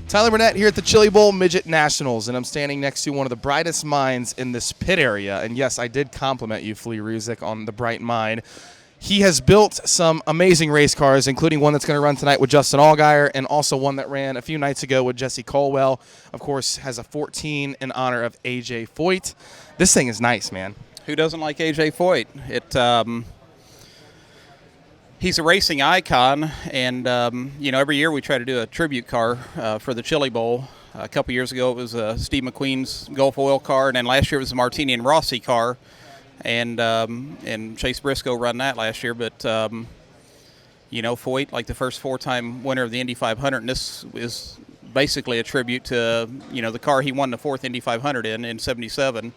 Tyler Burnett here at the Chili Bowl Midget Nationals, and I'm standing next to one of the brightest minds in this pit area. And yes, I did compliment you, Flea Ruzic, on the bright mind. He has built some amazing race cars, including one that's going to run tonight with Justin Allgaier, and also one that ran a few nights ago with Jesse Colwell. Of course, has a 14 in honor of A.J. Foyt. This thing is nice, man. Who doesn't like A.J. Foyt? He's a racing icon, and every year we try to do a tribute car for the Chili Bowl. A couple years ago it was Steve McQueen's Gulf Oil car, and then last year it was the Martini and Rossi car, and Chase Briscoe run that last year. But Foyt, like the first four-time winner of the Indy 500, and this is basically a tribute to the car he won the fourth Indy 500 in '77.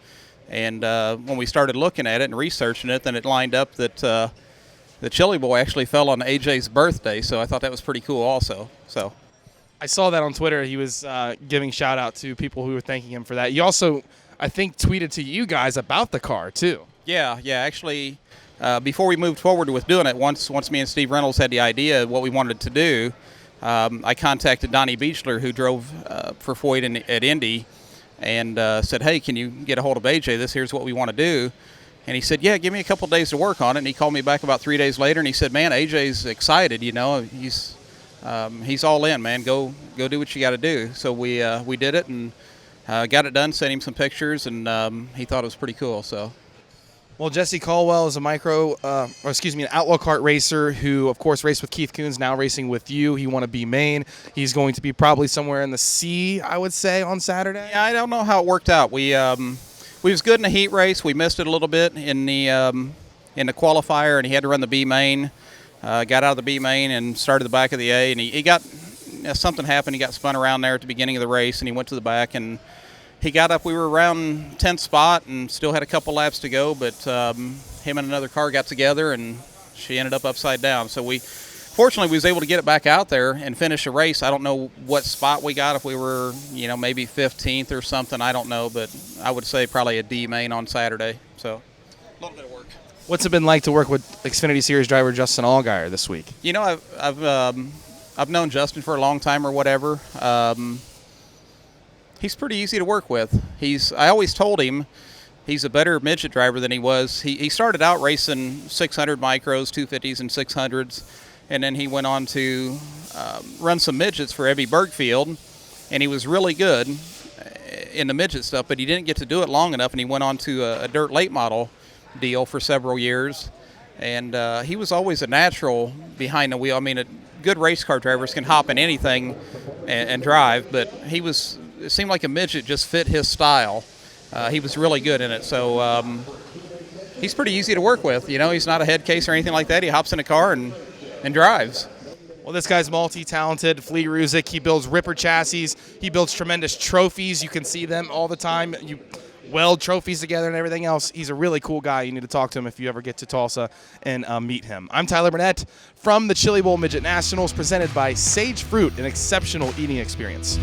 And when we started looking at it and researching it, then it lined up that the Chili Bowl actually fell on AJ's birthday, so I thought that was pretty cool also. So I saw that on Twitter. He was giving shout-out to people who were thanking him for that. You also, I think, tweeted to you guys about the car, too. Yeah. Actually, before we moved forward with doing it, once me and Steve Reynolds had the idea of what we wanted to do, I contacted Donnie Beechler, who drove for Foyt at Indy, and said, hey, can you get a hold of AJ? Here's what we want to do. And he said, yeah, give me a couple of days to work on it. And he called me back about 3 days later, and he said, man, AJ's excited, he's all in, man. Go do what you got to do. So we did it and got it done, sent him some pictures, and he thought it was pretty cool. So. Well, Jesse Colwell is an outlaw kart racer who, of course, raced with Keith Coons, now racing with you. He won a B main. He's going to be probably somewhere in the C, I would say, on Saturday. Yeah, I don't know how it worked out. We was good in the heat race. We missed it a little bit in the qualifier, and he had to run the B main. Got out of the B main and started the back of the A, and he got something happened. He got spun around there at the beginning of the race, and he went to the back, and he got up. We were around 10th spot and still had a couple laps to go, but him and another car got together, and she ended up upside down. So fortunately, we was able to get it back out there and finish a race. I don't know what spot we got, if we were, maybe 15th or something. I don't know, but I would say probably a D main on Saturday. So a little bit of work. What's it been like to work with Xfinity Series driver Justin Allgaier this week? I've known Justin for a long time or whatever. He's pretty easy to work with. I always told him he's a better midget driver than he was. He started out racing 600 micros, 250s, and 600s. And then he went on to run some midgets for Evie Bergfield, and he was really good in the midget stuff, but he didn't get to do it long enough, and he went on to a dirt late model deal for several years. And he was always a natural behind the wheel. I mean, good race car drivers can hop in anything and drive, but it seemed like a midget just fit his style. He was really good in it, so he's pretty easy to work with. He's not a head case or anything like that. He hops in a car and drives. Well, this guy's multi-talented. Flea Ruzic, he builds Ripper chassis. He builds tremendous trophies. You can see them all the time. You weld trophies together and everything else. He's a really cool guy. You need to talk to him if you ever get to Tulsa and meet him. I'm Tyler Burnett from the Chili Bowl Midget Nationals, presented by Sage Fruit, an exceptional eating experience.